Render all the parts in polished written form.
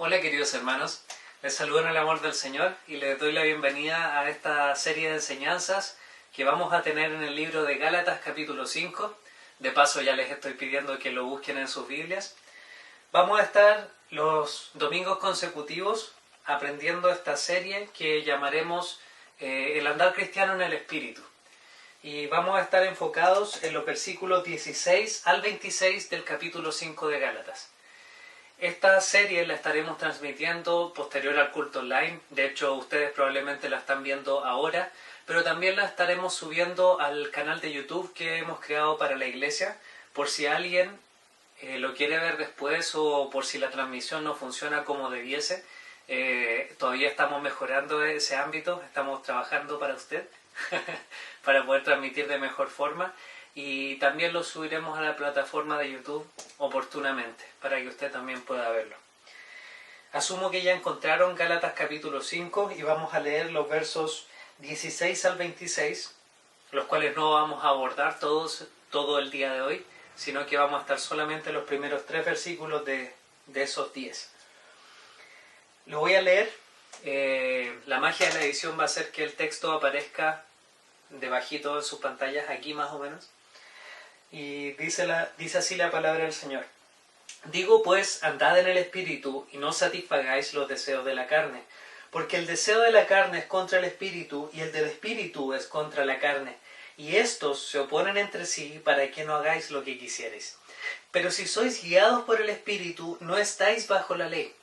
Hola queridos hermanos, les saludo en el amor del Señor y les doy la bienvenida a esta serie de enseñanzas que vamos a tener en el libro de Gálatas capítulo 5. De paso ya les estoy pidiendo que lo busquen en sus Biblias. Vamos a estar los domingos consecutivos aprendiendo esta serie que llamaremos El andar cristiano en el Espíritu. Y vamos a estar enfocados en los versículos 16 al 26 del capítulo 5 de Gálatas. Esta serie la estaremos transmitiendo posterior al culto online. De hecho, ustedes probablemente la están viendo ahora, pero también la estaremos subiendo al canal de YouTube que hemos creado para la iglesia, por si alguien lo quiere ver después o por si la transmisión no funciona como debiese. Todavía estamos mejorando ese ámbito, estamos trabajando para usted, para poder transmitir de mejor forma. Y también lo subiremos a la plataforma de YouTube oportunamente, para que usted también pueda verlo. Asumo que ya encontraron Gálatas capítulo 5 y vamos a leer los versos 16 al 26, los cuales no vamos a abordar todo el día de hoy, sino que vamos a estar solamente en los primeros 3 versículos de esos 10. Lo voy a leer. La magia de la edición va a hacer que el texto aparezca debajito en sus pantallas, aquí más o menos. Y dice así la palabra del Señor. Digo pues, andad en el Espíritu y no satisfagáis los deseos de la carne, porque el deseo de la carne es contra el Espíritu y el del Espíritu es contra la carne, y estos se oponen entre sí para que no hagáis lo que quisierais. Pero si sois guiados por el Espíritu, no estáis bajo la ley.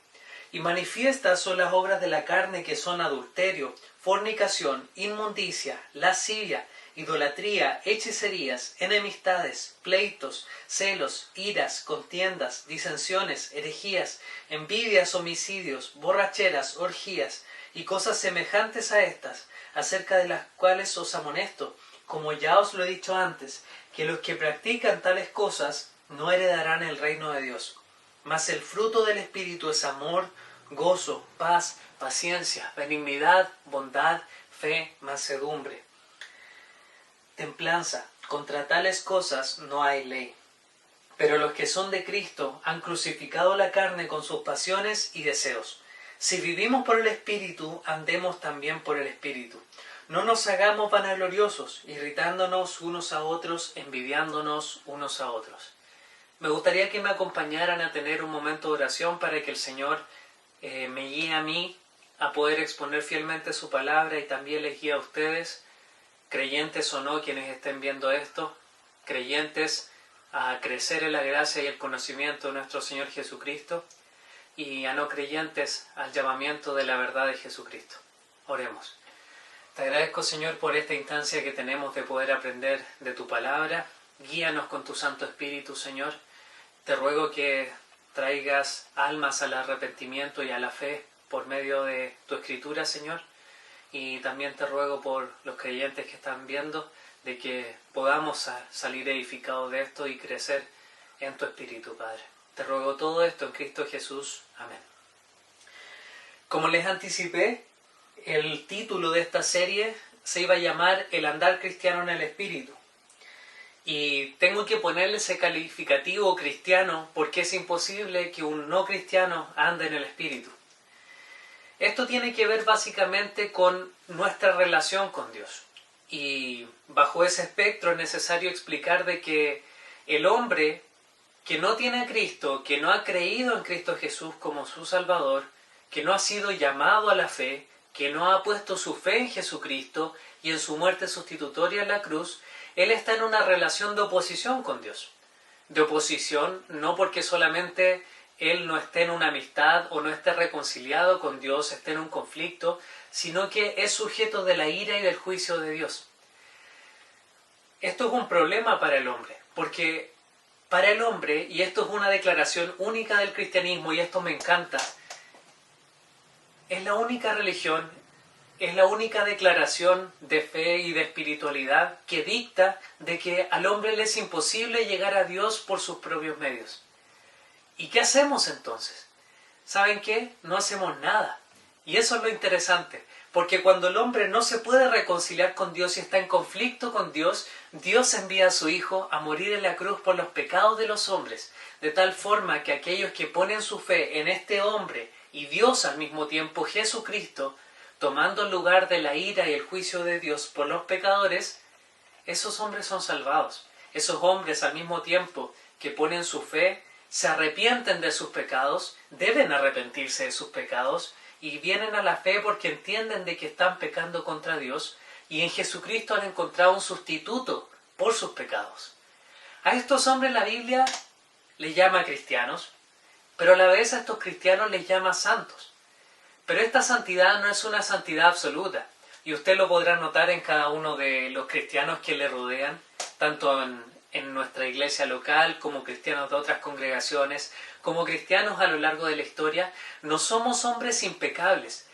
Y manifiestas son las obras de la carne, que son adulterio, fornicación, inmundicia, lascivia, idolatría, hechicerías, enemistades, pleitos, celos, iras, contiendas, disensiones, herejías, envidias, homicidios, borracheras, orgías y cosas semejantes a estas, acerca de las cuales os amonesto, como ya os lo he dicho antes, que los que practican tales cosas no heredarán el reino de Dios. Mas el fruto del Espíritu es amor, gozo, paz, paciencia, benignidad, bondad, fe, mansedumbre, templanza. Contra tales cosas no hay ley. Pero los que son de Cristo han crucificado la carne con sus pasiones y deseos. Si vivimos por el Espíritu, andemos también por el Espíritu. No nos hagamos vanagloriosos, irritándonos unos a otros, envidiándonos unos a otros. Me gustaría que me acompañaran a tener un momento de oración para que el Señor me guíe a mí a poder exponer fielmente su palabra y también les guíe a ustedes, creyentes o no, quienes estén viendo esto, creyentes, a crecer en la gracia y el conocimiento de nuestro Señor Jesucristo, y a no creyentes al llamamiento de la verdad de Jesucristo. Oremos. Te agradezco, Señor, por esta instancia que tenemos de poder aprender de tu palabra. Guíanos con tu Santo Espíritu, Señor. Te ruego que traigas almas al arrepentimiento y a la fe por medio de tu Escritura, Señor. Y también te ruego por los creyentes que están viendo, de que podamos salir edificados de esto y crecer en tu Espíritu, Padre. Te ruego todo esto en Cristo Jesús. Amén. Como les anticipé, el título de esta serie se iba a llamar El andar cristiano en el Espíritu. Y tengo que ponerle ese calificativo cristiano porque es imposible que un no cristiano ande en el Espíritu. Esto tiene que ver básicamente con nuestra relación con Dios. Y bajo ese espectro es necesario explicar de que el hombre que no tiene a Cristo, que no ha creído en Cristo Jesús como su Salvador, que no ha sido llamado a la fe, que no ha puesto su fe en Jesucristo y en su muerte sustitutoria en la cruz, él está en una relación de oposición con Dios. De oposición no porque solamente él no esté en una amistad o no esté reconciliado con Dios, esté en un conflicto, sino que es sujeto de la ira y del juicio de Dios. Esto es un problema para el hombre, porque para el hombre, y esto es una declaración única del cristianismo, y esto me encanta, es la única religión, es la única declaración de fe y de espiritualidad que dicta de que al hombre le es imposible llegar a Dios por sus propios medios. ¿Y qué hacemos entonces? ¿Saben qué? No hacemos nada. Y eso es lo interesante, porque cuando el hombre no se puede reconciliar con Dios y está en conflicto con Dios, Dios envía a su Hijo a morir en la cruz por los pecados de los hombres, de tal forma que aquellos que ponen su fe en este hombre y Dios al mismo tiempo, Jesucristo, tomando el lugar de la ira y el juicio de Dios por los pecadores, esos hombres son salvados. Esos hombres al mismo tiempo que ponen su fe, se arrepienten de sus pecados, deben arrepentirse de sus pecados y vienen a la fe porque entienden de que están pecando contra Dios y en Jesucristo han encontrado un sustituto por sus pecados. A estos hombres la Biblia les llama cristianos, pero a la vez a estos cristianos les llama santos. Pero esta santidad no es una santidad absoluta, y usted lo podrá notar en cada uno de los cristianos que le rodean, tanto en nuestra iglesia local, como cristianos de otras congregaciones, como cristianos a lo largo de la historia. No somos hombres impecables.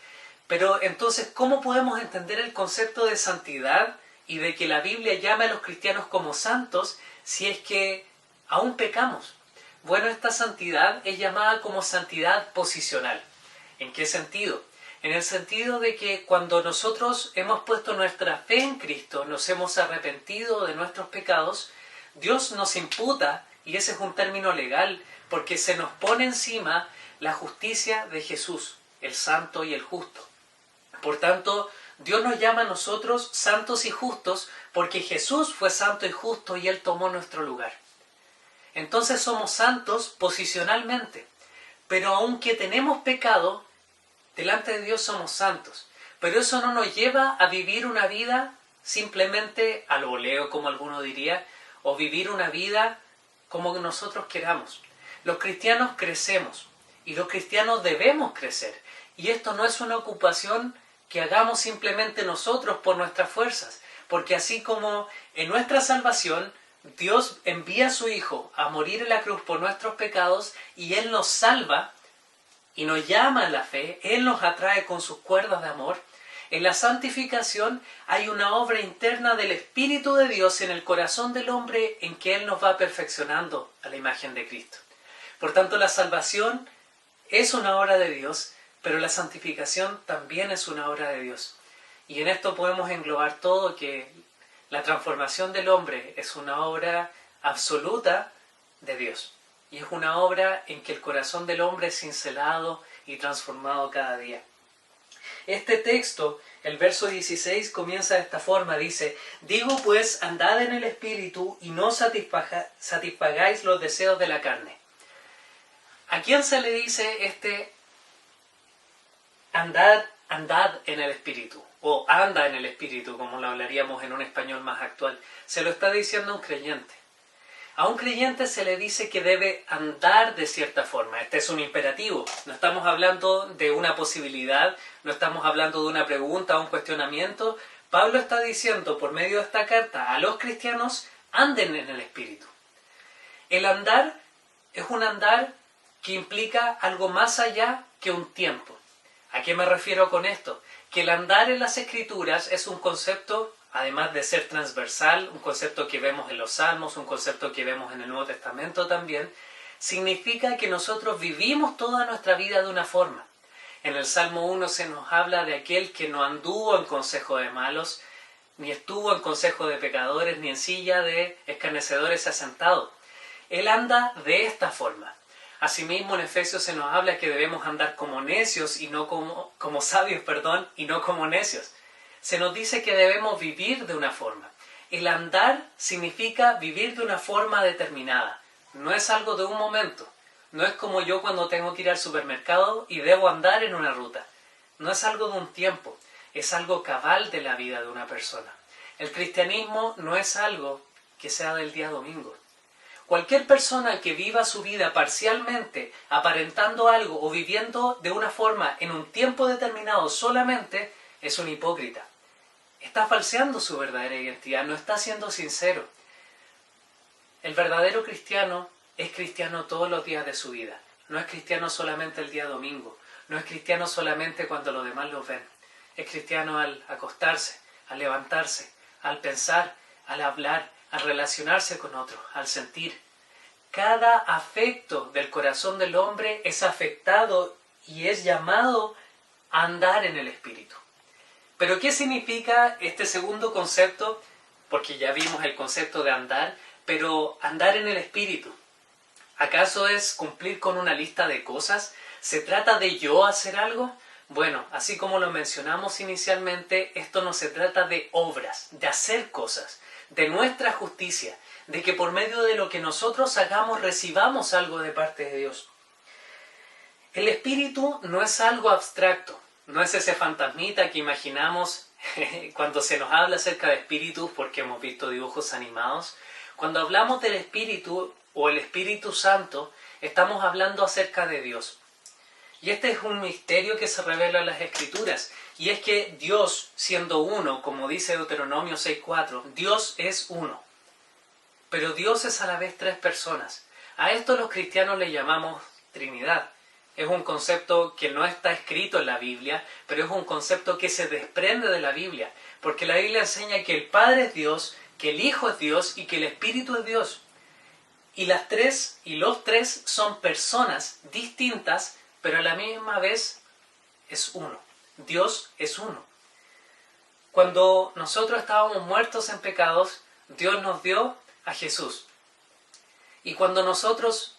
Pero entonces, ¿cómo podemos entender el concepto de santidad y de que la Biblia llame a los cristianos como santos si es que aún pecamos? Bueno, esta santidad es llamada como santidad posicional. ¿En qué sentido? En el sentido de que cuando nosotros hemos puesto nuestra fe en Cristo, nos hemos arrepentido de nuestros pecados, Dios nos imputa, y ese es un término legal, porque se nos pone encima la justicia de Jesús, el santo y el justo. Por tanto, Dios nos llama a nosotros santos y justos porque Jesús fue santo y justo y Él tomó nuestro lugar. Entonces somos santos posicionalmente, pero aunque tenemos pecado, delante de Dios somos santos. Pero eso no nos lleva a vivir una vida simplemente al voleo, como alguno diría, o vivir una vida como nosotros queramos. Los cristianos crecemos y los cristianos debemos crecer. Y esto no es una ocupación que hagamos simplemente nosotros por nuestras fuerzas, porque así como en nuestra salvación Dios envía a su Hijo a morir en la cruz por nuestros pecados y Él nos salva y nos llama a la fe, Él nos atrae con sus cuerdas de amor. En la santificación hay una obra interna del Espíritu de Dios en el corazón del hombre en que Él nos va perfeccionando a la imagen de Cristo. Por tanto, la salvación es una obra de Dios, pero la santificación también es una obra de Dios. Y en esto podemos englobar todo, que la transformación del hombre es una obra absoluta de Dios. Y es una obra en que el corazón del hombre es cincelado y transformado cada día. Este texto, el verso 16, comienza de esta forma, dice: digo pues, andad en el Espíritu y no satisfagáis los deseos de la carne. ¿A quién se le dice andad en el Espíritu? O anda en el Espíritu, como lo hablaríamos en un español más actual. Se lo está diciendo a un creyente. A un creyente se le dice que debe andar de cierta forma. Este es un imperativo. No estamos hablando de una posibilidad, no estamos hablando de una pregunta o un cuestionamiento. Pablo está diciendo por medio de esta carta a los cristianos: anden en el Espíritu. El andar es un andar que implica algo más allá que un tiempo. ¿A qué me refiero con esto? Que el andar en las Escrituras es un concepto, además de ser transversal, un concepto que vemos en los Salmos, un concepto que vemos en el Nuevo Testamento también, significa que nosotros vivimos toda nuestra vida de una forma. En el Salmo 1 se nos habla de aquel que no anduvo en consejo de malos, ni estuvo en consejo de pecadores, ni en silla de escarnecedores se ha sentado. Él anda de esta forma. Asimismo, en Efesios se nos habla que debemos andar como necios y no como sabios, y no como necios. Se nos dice que debemos vivir de una forma. El andar significa vivir de una forma determinada. No es algo de un momento. No es como yo cuando tengo que ir al supermercado y debo andar en una ruta. No es algo de un tiempo. Es algo cabal de la vida de una persona. El cristianismo no es algo que sea del día domingo. Cualquier persona que viva su vida parcialmente, aparentando algo o viviendo de una forma en un tiempo determinado solamente, es un hipócrita. Está falseando su verdadera identidad, no está siendo sincero. El verdadero cristiano es cristiano todos los días de su vida. No es cristiano solamente el día domingo. No es cristiano solamente cuando los demás lo ven. Es cristiano al acostarse, al levantarse, al pensar, al hablar, al relacionarse con otros, al sentir. Cada afecto del corazón del hombre es afectado y es llamado a andar en el Espíritu. Pero ¿qué significa este segundo concepto? Porque ya vimos el concepto de andar, pero andar en el Espíritu. ¿Acaso es cumplir con una lista de cosas? ¿Se trata de yo hacer algo? Bueno, así como lo mencionamos inicialmente, esto no se trata de obras, de hacer cosas, de nuestra justicia, de que por medio de lo que nosotros hagamos recibamos algo de parte de Dios. El espíritu no es algo abstracto, no es ese fantasmita que imaginamos cuando se nos habla acerca de espíritus porque hemos visto dibujos animados. Cuando hablamos del espíritu o el Espíritu Santo, estamos hablando acerca de Dios. Y este es un misterio que se revela en las Escrituras, y es que Dios, siendo uno, como dice Deuteronomio 6:4, Dios es uno. Pero Dios es a la vez tres personas. A esto los cristianos le llamamos Trinidad. Es un concepto que no está escrito en la Biblia, pero es un concepto que se desprende de la Biblia, porque la Biblia enseña que el Padre es Dios, que el Hijo es Dios y que el Espíritu es Dios. Y los tres son personas distintas, pero a la misma vez es uno. Dios es uno. Cuando nosotros estábamos muertos en pecados, Dios nos dio a Jesús. Y cuando nosotros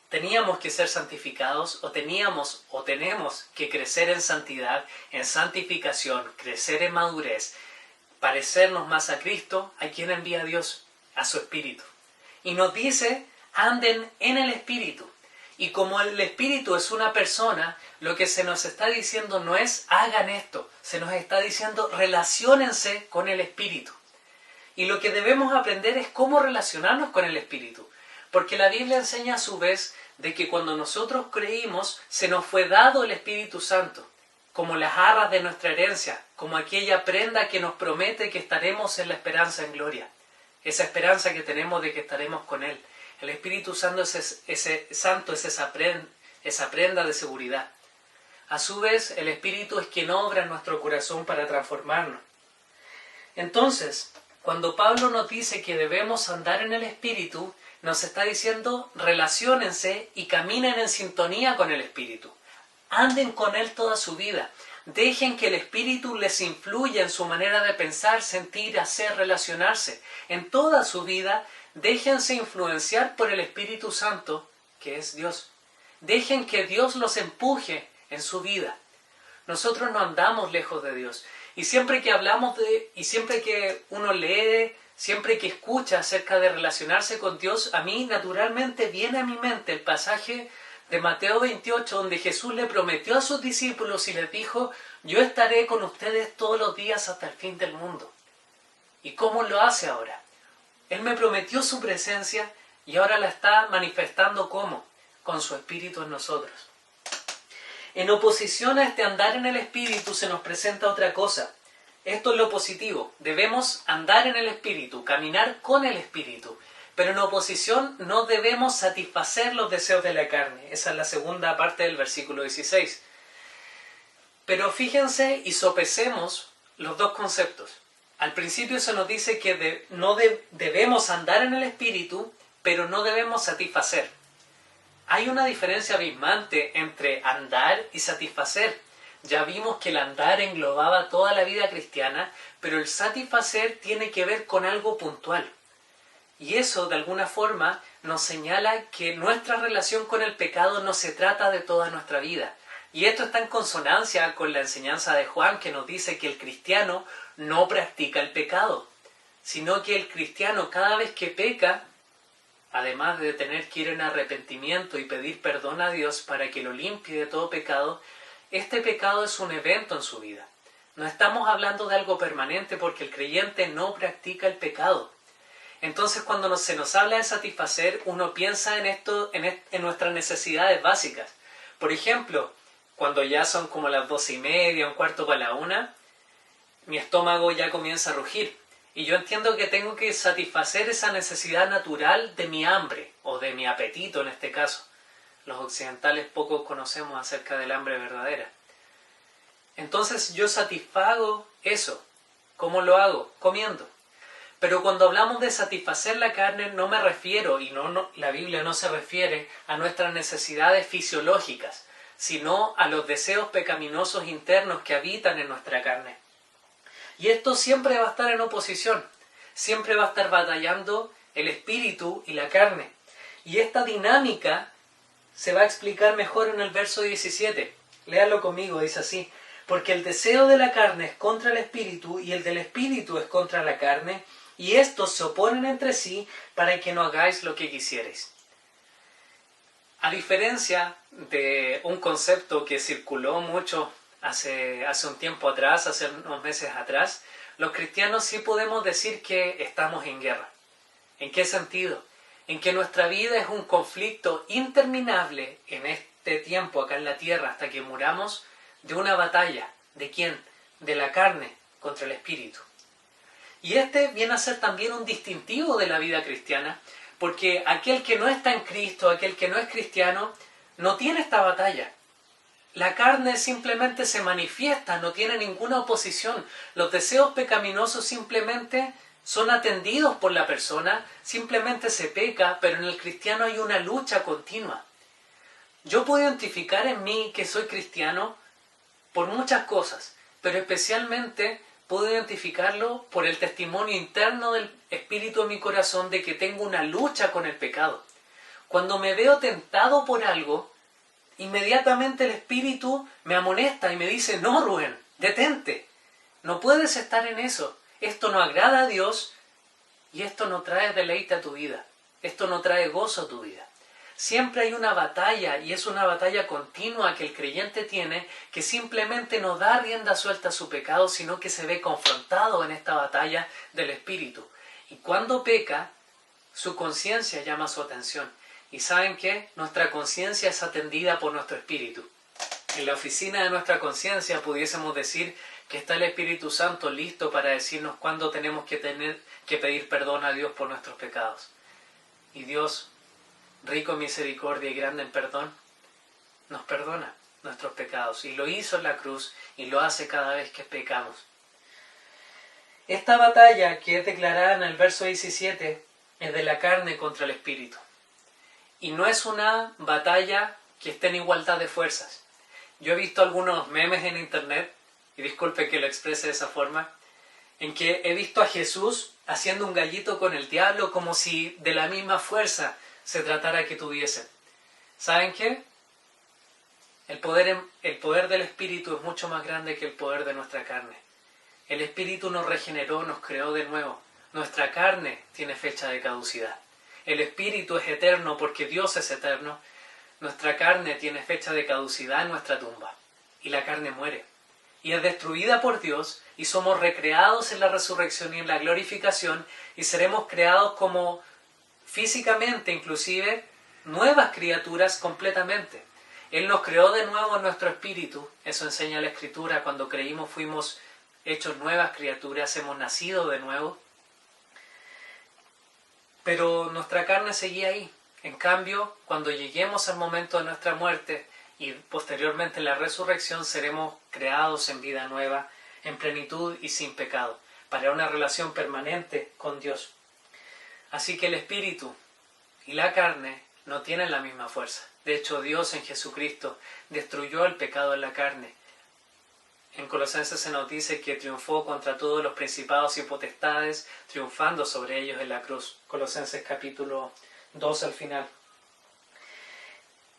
teníamos que ser santificados, o tenemos que crecer en santidad, en santificación, crecer en madurez, parecernos más a Cristo, ¿a quién envía Dios? A su Espíritu. Y nos dice, anden en el Espíritu. Y como el Espíritu es una persona, lo que se nos está diciendo no es hagan esto, se nos está diciendo relaciónense con el Espíritu. Y lo que debemos aprender es cómo relacionarnos con el Espíritu. Porque la Biblia enseña a su vez de que cuando nosotros creímos, se nos fue dado el Espíritu Santo, como las arras de nuestra herencia, como aquella prenda que nos promete que estaremos en la esperanza en gloria. Esa esperanza que tenemos de que estaremos con Él. El Espíritu Santo es esa prenda de seguridad. A su vez, el Espíritu es quien obra en nuestro corazón para transformarnos. Entonces, cuando Pablo nos dice que debemos andar en el Espíritu, nos está diciendo relaciónense y caminen en sintonía con el Espíritu. Anden con Él toda su vida. Dejen que el Espíritu les influya en su manera de pensar, sentir, hacer, relacionarse. En toda su vida, déjense influenciar por el Espíritu Santo, que es Dios. Dejen que Dios los empuje en su vida. Nosotros no andamos lejos de Dios. Y siempre que hablamos y siempre que uno lee, siempre que escucha acerca de relacionarse con Dios, a mí naturalmente viene a mi mente el pasaje de Mateo 28, donde Jesús le prometió a sus discípulos y les dijo, yo estaré con ustedes todos los días hasta el fin del mundo. ¿Y cómo lo hace ahora? Él me prometió su presencia y ahora la está manifestando ¿cómo? Con su Espíritu en nosotros. En oposición a este andar en el Espíritu se nos presenta otra cosa. Esto es lo positivo. Debemos andar en el Espíritu, caminar con el Espíritu. Pero en oposición no debemos satisfacer los deseos de la carne. Esa es la segunda parte del versículo 16. Pero fíjense y sopesemos los dos conceptos. Al principio se nos dice que debemos andar en el Espíritu, pero no debemos satisfacer. Hay una diferencia abismante entre andar y satisfacer. Ya vimos que el andar englobaba toda la vida cristiana, pero el satisfacer tiene que ver con algo puntual. Y eso, de alguna forma, nos señala que nuestra relación con el pecado no se trata de toda nuestra vida. Y esto está en consonancia con la enseñanza de Juan, que nos dice que el cristiano no practica el pecado, sino que el cristiano cada vez que peca, además de tener que ir en arrepentimiento y pedir perdón a Dios para que lo limpie de todo pecado, este pecado es un evento en su vida. No estamos hablando de algo permanente porque el creyente no practica el pecado. Entonces cuando se nos habla de satisfacer, uno piensa en nuestras necesidades básicas. Por ejemplo, cuando ya son como las 12:30, 1:45, mi estómago ya comienza a rugir. Y yo entiendo que tengo que satisfacer esa necesidad natural de mi hambre, o de mi apetito en este caso. Los occidentales poco conocemos acerca del hambre verdadera. Entonces yo satisfago eso. ¿Cómo lo hago? Comiendo. Pero cuando hablamos de satisfacer la carne no me refiero, y la Biblia no se refiere a nuestras necesidades fisiológicas, sino a los deseos pecaminosos internos que habitan en nuestra carne. Y esto siempre va a estar en oposición, siempre va a estar batallando el espíritu y la carne. Y esta dinámica se va a explicar mejor en el verso 17. Léalo conmigo, dice así: porque el deseo de la carne es contra el espíritu y el del espíritu es contra la carne, y estos se oponen entre sí para que no hagáis lo que quisierais. A diferencia de un concepto que circuló mucho hace un tiempo atrás, hace unos meses atrás, los cristianos sí podemos decir que estamos en guerra. ¿En qué sentido? En que nuestra vida es un conflicto interminable en este tiempo acá en la tierra hasta que muramos, de una batalla. ¿De quién? De la carne contra el espíritu. Y este viene a ser también un distintivo de la vida cristiana, porque aquel que no está en Cristo, aquel que no es cristiano, no tiene esta batalla. La carne simplemente se manifiesta, no tiene ninguna oposición. Los deseos pecaminosos simplemente son atendidos por la persona, simplemente se peca, pero en el cristiano hay una lucha continua. Yo puedo identificar en mí que soy cristiano por muchas cosas, pero especialmente puedo identificarlo por el testimonio interno del Espíritu en mi corazón de que tengo una lucha con el pecado. Cuando me veo tentado por algo, inmediatamente el Espíritu me amonesta y me dice: no, Rubén, detente, no puedes estar en eso, esto no agrada a Dios y esto no trae deleite a tu vida, esto no trae gozo a tu vida. Siempre hay una batalla, y es una batalla continua que el creyente tiene, que simplemente no da rienda suelta a su pecado, sino que se ve confrontado en esta batalla del Espíritu. Y cuando peca, su conciencia llama su atención. ¿Y saben qué? Nuestra conciencia es atendida por nuestro Espíritu. En la oficina de nuestra conciencia pudiésemos decir que está el Espíritu Santo listo para decirnos cuándo tenemos que pedir perdón a Dios por nuestros pecados. Y Dios, rico en misericordia y grande en perdón, nos perdona nuestros pecados. Y lo hizo en la cruz y lo hace cada vez que pecamos. Esta batalla que es declarada en el verso 17 es de la carne contra el espíritu. Y no es una batalla que esté en igualdad de fuerzas. Yo he visto algunos memes en internet, y disculpe que lo exprese de esa forma, en que he visto a Jesús haciendo un gallito con el diablo como si de la misma fuerza se tratara que tuviesen. ¿Saben qué? El poder del Espíritu es mucho más grande que el poder de nuestra carne. El Espíritu nos regeneró, nos creó de nuevo. Nuestra carne tiene fecha de caducidad. El Espíritu es eterno porque Dios es eterno. Nuestra carne tiene fecha de caducidad en nuestra tumba. Y la carne muere. Y es destruida por Dios, y somos recreados en la resurrección y en la glorificación, y seremos creados como físicamente, inclusive, nuevas criaturas completamente. Él nos creó de nuevo en nuestro espíritu. Eso enseña la Escritura. Cuando creímos fuimos hechos nuevas criaturas, hemos nacido de nuevo. Pero nuestra carne seguía ahí. En cambio, cuando lleguemos al momento de nuestra muerte y posteriormente la resurrección, seremos creados en vida nueva, en plenitud y sin pecado, para una relación permanente con Dios. Así que el espíritu y la carne no tienen la misma fuerza. De hecho, Dios en Jesucristo destruyó el pecado en la carne. En Colosenses se nos dice que triunfó contra todos los principados y potestades, triunfando sobre ellos en la cruz. Colosenses capítulo 2 al final.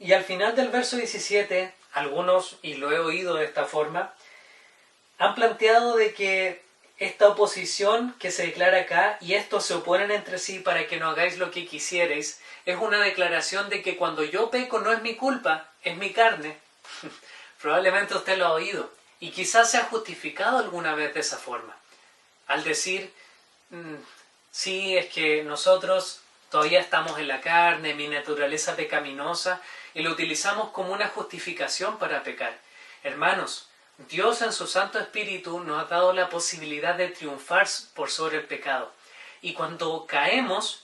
Y al final del verso 17, algunos, y lo he oído de esta forma, han planteado de que esta oposición que se declara acá, y estos se oponen entre sí para que no hagáis lo que quisierais, es una declaración de que cuando yo peco no es mi culpa, es mi carne. Probablemente usted lo ha oído, y quizás se ha justificado alguna vez de esa forma, al decir, sí, es que nosotros todavía estamos en la carne, mi naturaleza pecaminosa, y lo utilizamos como una justificación para pecar. Hermanos, Dios en su Santo Espíritu nos ha dado la posibilidad de triunfar por sobre el pecado. Y cuando caemos,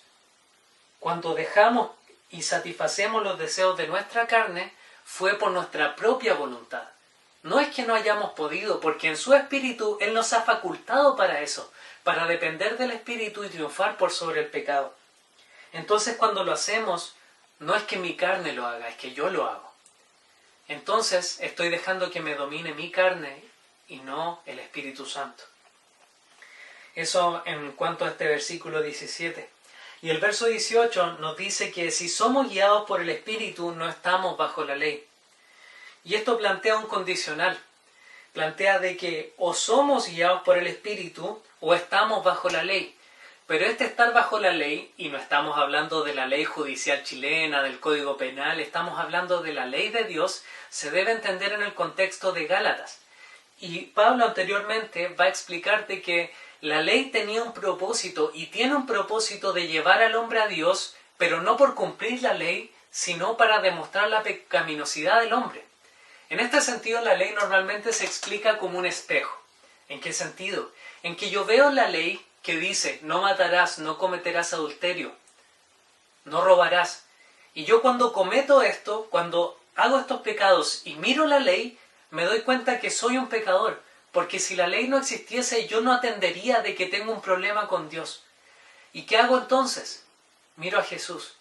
cuando dejamos y satisfacemos los deseos de nuestra carne, fue por nuestra propia voluntad. No es que no hayamos podido, porque en su Espíritu Él nos ha facultado para eso, para depender del Espíritu y triunfar por sobre el pecado. Entonces cuando lo hacemos, no es que mi carne lo haga, es que yo lo hago. Entonces estoy dejando que me domine mi carne y no el Espíritu Santo. Eso en cuanto a este versículo 17. Y el verso 18 nos dice que si somos guiados por el Espíritu, no estamos bajo la ley. Y esto plantea un condicional. Plantea de que o somos guiados por el Espíritu o estamos bajo la ley. Pero este estar bajo la ley, y no estamos hablando de la ley judicial chilena, del Código Penal, estamos hablando de la ley de Dios, se debe entender en el contexto de Gálatas. Y Pablo anteriormente va a explicarte que la ley tenía un propósito y tiene un propósito de llevar al hombre a Dios, pero no por cumplir la ley, sino para demostrar la pecaminosidad del hombre. En este sentido, la ley normalmente se explica como un espejo. ¿En qué sentido? En que yo veo la ley que dice, no matarás, no cometerás adulterio, no robarás. Y yo cuando cometo esto, cuando hago estos pecados y miro la ley, me doy cuenta que soy un pecador. Porque si la ley no existiese, yo no atendería de que tengo un problema con Dios. ¿Y qué hago entonces? Miro a Jesús.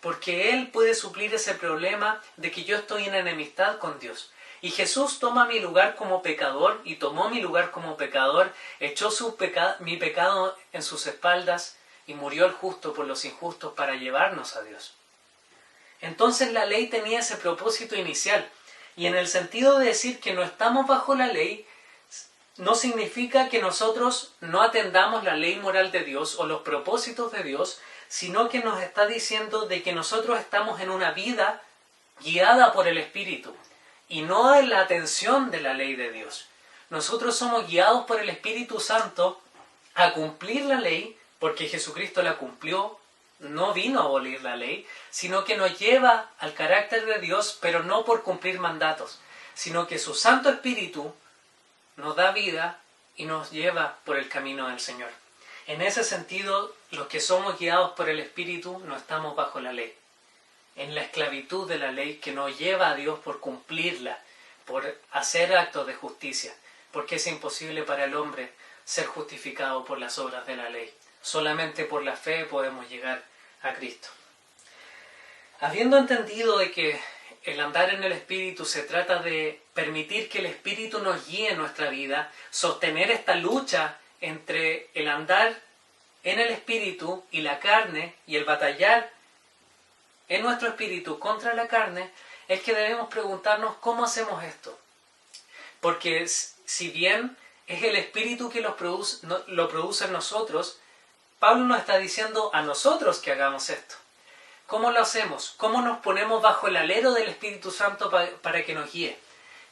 Porque Él puede suplir ese problema de que yo estoy en enemistad con Dios. Y Jesús toma mi lugar como pecador, y tomó mi lugar como pecador, echó mi pecado en sus espaldas, y murió el justo por los injustos para llevarnos a Dios. Entonces la ley tenía ese propósito inicial, y en el sentido de decir que no estamos bajo la ley, no significa que nosotros no atendamos la ley moral de Dios o los propósitos de Dios, sino que nos está diciendo de que nosotros estamos en una vida guiada por el Espíritu y no en la atención de la ley de Dios. Nosotros somos guiados por el Espíritu Santo a cumplir la ley, porque Jesucristo la cumplió, no vino a abolir la ley, sino que nos lleva al carácter de Dios, pero no por cumplir mandatos, sino que su Santo Espíritu nos da vida y nos lleva por el camino del Señor. En ese sentido, los que somos guiados por el Espíritu no estamos bajo la ley, en la esclavitud de la ley que nos lleva a Dios por cumplirla, por hacer actos de justicia, porque es imposible para el hombre ser justificado por las obras de la ley. Solamente por la fe podemos llegar a Cristo. Habiendo entendido de que el andar en el Espíritu se trata de permitir que el Espíritu nos guíe en nuestra vida, sostener esta lucha entre el andar en el Espíritu y la carne, y el batallar en nuestro espíritu contra la carne, es que debemos preguntarnos cómo hacemos esto. Porque si bien es el Espíritu que lo produce en nosotros, Pablo nos está diciendo a nosotros que hagamos esto. ¿Cómo lo hacemos? ¿Cómo nos ponemos bajo el alero del Espíritu Santo para que nos guíe?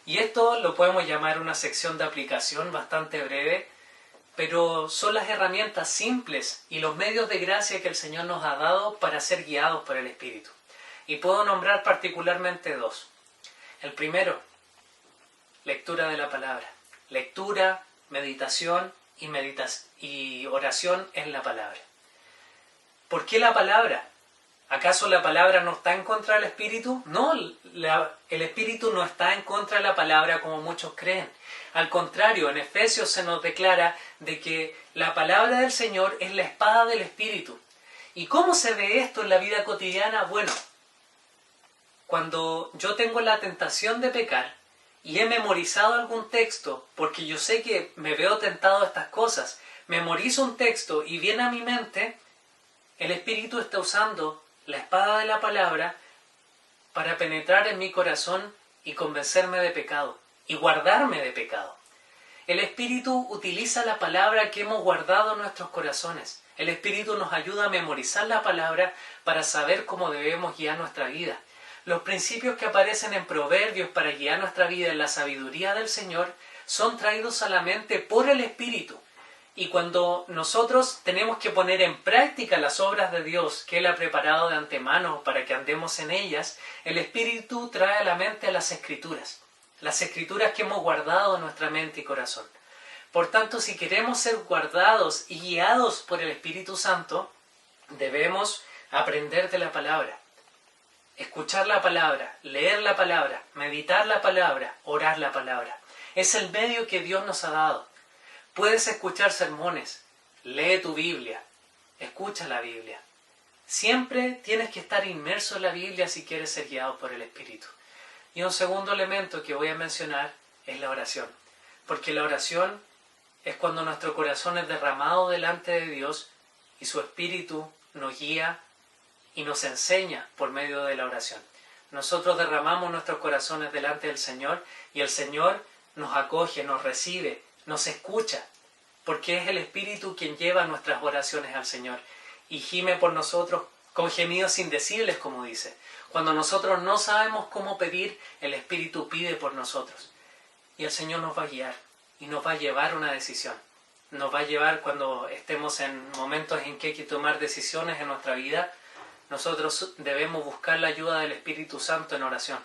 Y esto lo podemos llamar una sección de aplicación bastante breve, pero son las herramientas simples y los medios de gracia que el Señor nos ha dado para ser guiados por el Espíritu. Y puedo nombrar particularmente dos. El primero, lectura de la palabra. Lectura, meditación y oración en la palabra. ¿Por qué la palabra? ¿Acaso la palabra no está en contra del Espíritu? No, el Espíritu no está en contra de la palabra como muchos creen. Al contrario, en Efesios se nos declara de que la palabra del Señor es la espada del Espíritu. ¿Y cómo se ve esto en la vida cotidiana? Bueno, cuando yo tengo la tentación de pecar y he memorizado algún texto, porque yo sé que me veo tentado a estas cosas, memorizo un texto y viene a mi mente, el Espíritu está usando la espada de la palabra para penetrar en mi corazón y convencerme de pecado y guardarme de pecado. El Espíritu utiliza la palabra que hemos guardado en nuestros corazones. El Espíritu nos ayuda a memorizar la palabra para saber cómo debemos guiar nuestra vida. Los principios que aparecen en Proverbios para guiar nuestra vida en la sabiduría del Señor son traídos a la mente por el Espíritu. Y cuando nosotros tenemos que poner en práctica las obras de Dios que Él ha preparado de antemano para que andemos en ellas, el Espíritu trae a la mente las Escrituras que hemos guardado en nuestra mente y corazón. Por tanto, si queremos ser guardados y guiados por el Espíritu Santo, debemos aprender de la palabra, escuchar la palabra, leer la palabra, meditar la palabra, orar la palabra. Es el medio que Dios nos ha dado. Puedes escuchar sermones, lee tu Biblia, escucha la Biblia. Siempre tienes que estar inmerso en la Biblia si quieres ser guiado por el Espíritu. Y un segundo elemento que voy a mencionar es la oración. Porque la oración es cuando nuestro corazón es derramado delante de Dios y su Espíritu nos guía y nos enseña por medio de la oración. Nosotros derramamos nuestros corazones delante del Señor y el Señor nos acoge, nos recibe, nos escucha, porque es el Espíritu quien lleva nuestras oraciones al Señor y gime por nosotros con gemidos indecibles, como dice. Cuando nosotros no sabemos cómo pedir, el Espíritu pide por nosotros. Y el Señor nos va a guiar y nos va a llevar a una decisión. Nos va a llevar cuando estemos en momentos en que hay que tomar decisiones en nuestra vida. Nosotros debemos buscar la ayuda del Espíritu Santo en oración.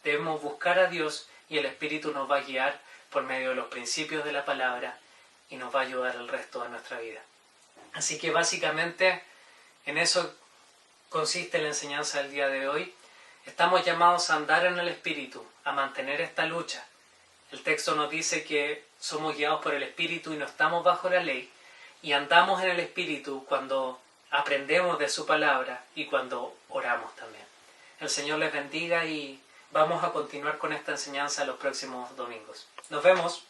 Debemos buscar a Dios y el Espíritu nos va a guiar por medio de los principios de la palabra y nos va a ayudar el resto de nuestra vida. Así que básicamente en eso consiste la enseñanza del día de hoy. Estamos llamados a andar en el Espíritu, a mantener esta lucha. El texto nos dice que somos guiados por el Espíritu y no estamos bajo la ley, y andamos en el Espíritu cuando aprendemos de su palabra y cuando oramos también. El Señor les bendiga y vamos a continuar con esta enseñanza los próximos domingos. Nos vemos.